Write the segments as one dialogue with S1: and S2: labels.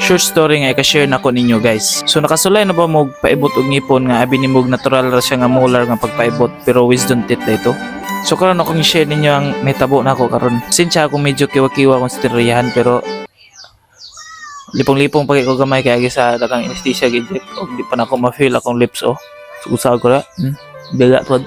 S1: short story nga i-share na ko ninyo guys. So nakasulay na ba mo paibot og ngipon nga abi nimog natural ra siya nga molar nga pagpaibot pero wisdom teeth dito. So karon akong i-share ninyo ang nahitabo na ako karon. Sinsya ako medyo kiwa-kiwa kung istoryahan pero lipong-lipong pag ko gamay kaya sa dagang anesthesia gid og di pa na ako ma-feel akong lips Usag ko ra. Biga pod.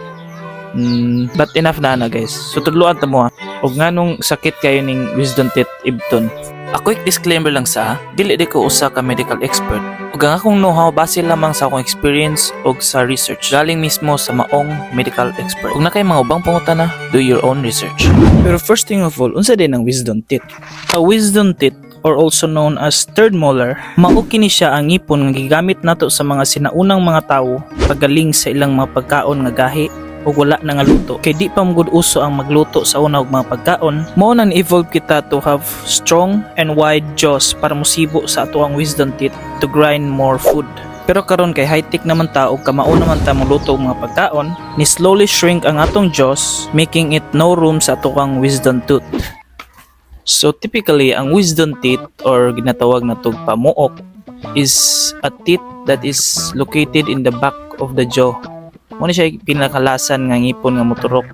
S1: But enough na guys. So tudloan ta mo og nganong sakit kayo ning wisdom teeth ibton. A quick disclaimer lang sa, dili di ko usa ka medical expert. Ug ang akong know-how base lamang sa akong experience ug sa research. Galing mismo sa maong medical expert. Ug na kay mga ubang pangutana, do your own research. Pero first thing of all, unsa din ang wisdom teeth? A wisdom teeth or also known as third molar, mao kini siya ang ngipon nga gigamit nato sa mga sinaunang mga tawo pagaling sa ilang mga pagkaon nga gahi o wala na nga luto. Kay di pa magud uso ang magluto sa una og mga pagkaon, mao nang evolve kita to have strong and wide jaws para musibo sa ato ang wisdom teeth to grind more food. Pero karon kay high-tech naman ta og kamao naman ta magluto og mga pagkaon, ni slowly shrink ang atong jaws, making it no room sa ato ang wisdom tooth. So typically, ang wisdom teeth or ginatawag na tog pamuok is a teeth that is located in the back of the jaw. Muna siya pinakalasan nga ngipon nga moturok.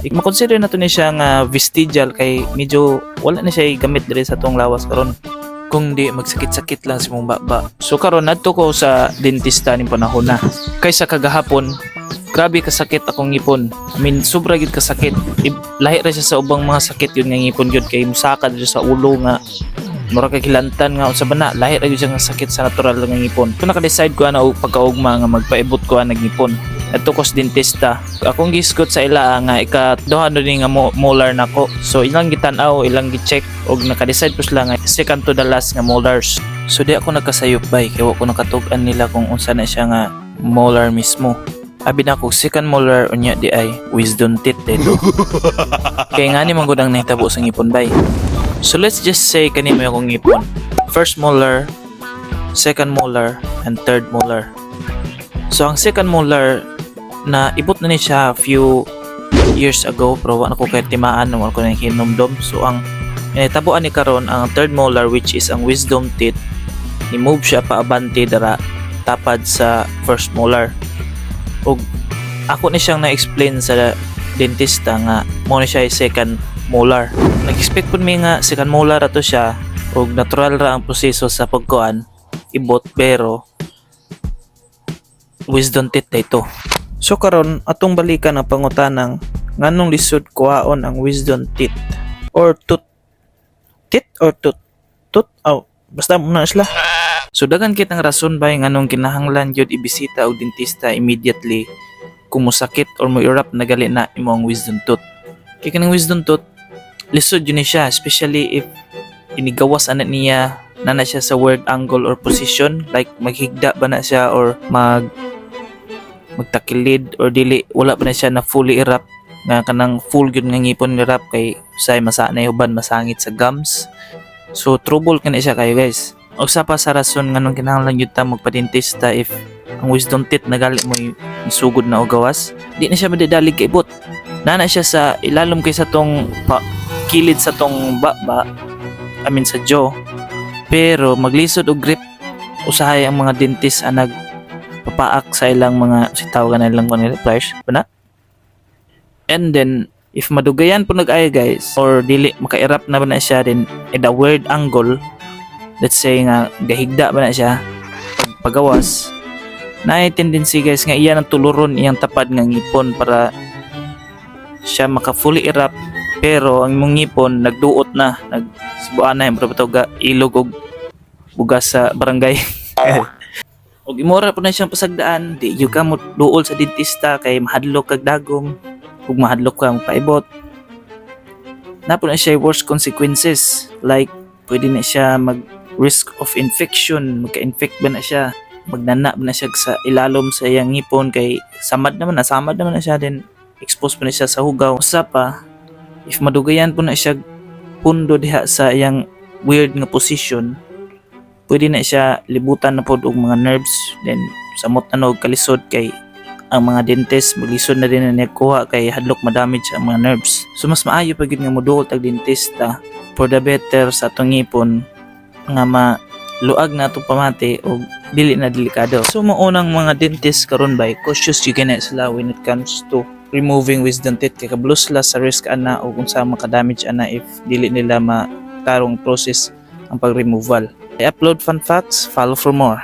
S1: Makonsider na to ni siya nga vestigial kay medyo wala na siya gamit diri sa tong lawas karon. Kung di magsakit-sakit lang si mong baba. So karon nadto ko sa dentista ning panahon na. Kaysa kagahapon, grabe kasakit akong ngipon. I mean, sobra gid kasakit. Lahi ra siya sa ubang mga sakit yun nga ngipon gyud kay musaka diri sa ulo nga mura kay kilantan nga unsa bana lahi ra gyud siya nga sakit sa natural nga ngipon. So naka-decide ko na og pagkaugma nga magpaibot ko ang ngipon. Adto ko sa dentista. Akong gisgot sa ila nga ikaduha ni nga molar nako. So ilang gitan-aw, ilang gi-check og naka-decide po sila nga second to the last nga molars. So di ako nagkasayop bay kay wa ko nakatug-an nila kung unsa na siya nga molar mismo. Abi na ko second molar unya di ay wisdom teeth dito. Kaya nga ni man gud ang nahitabo sa ngipon bay. So let's just say kani mo akong ngipon. First molar, second molar, and third molar. So ang second molar na ibot na ni siya few years ago pero wala ko kay timaan wala ko na hinumdum. So ang nahitaboan ni karon ang third molar which is ang wisdom teeth ni move siya paabante dara tapad sa first molar. Og ako ni siyang na-explain sa dentista nga mo ni siya second molar. Nag-expect po mi nga second molar ato siya og natural ra ang proseso sa pagkuan ibot pero wisdom teeth ito. So karon atong balikan ang pangutanang nganong lisod kuhaon ang wisdom teeth or tooth basta muna sila. So dagan kitang rason ba nganong kinahanglan jud ibisita og dentista immediately kung mosakit or moirap na gali na imong wisdom tooth. Kay kanang wisdom tooth lisod yun siya especially if inigawas ana niya na siya sa weird angle or position like maghigda ba na siya or magtakilid or dili wala pa na siya na fully erap nga kanang full gyud nga ngipon erap kay say masanay uban masangit sa gums. So trouble kana siya kayo guys. Og sa pa sa rason nganong kinahanglan gyud ta magpa-dentista if ang wisdom teeth nagali mo isugod na og gawas, di na siya madidalig kay ibot. Nana siya sa ilalom kay sa tong kilid sa tong baba, I mean sa jaw. Pero maglisod og grip usahay ang mga dentist ang nagpapaak sa ilang mga sitaw ka na ilang mga pliers bana. And then if madugayan po nag-ay guys or dili makairap na ba na siya din at a weird angle, let's say nga gahigda ba na siya pagawas, na tendency guys nga iyan ang tuluron iyang tapad nga ngipon para siya maka fully erap pero ang imong ngipon nagduot na nagsibuan na yung ilog og bugas sa barangay. Og imora po na siyang pasagdaan di yung ka mo duol sa dentista kay mahadlok kag dagom ug mahadlok ka paibot na po na siya worst consequences like pwede na siya mag risk of infection, magka-infect ba na siya, magnana ba na siya sa ilalom sa iyang ngipon kay samad naman na siya din exposed pa na siya sa hugaw. Usa pa if madugayan po na siya pundo diha sa iyang weird nga position, pwede na siya libutan na po og mga nerves then samot na og kalisod kay ang mga dentist maglisod na din na nagkuha kay hadlok madamage ang mga nerves. So mas maayo pa gid nga moduol tag dentista for the better sa atong ngipon nga luag na itong pamati o dili na delikado. So maunang mga dentist karon bay cautious you gina sila when it comes to removing wisdom teeth kay kablos sila sa risk ana o kung sa maka-damage ana if dili nila matarong process ang pag-removal. I upload fun facts, follow for more.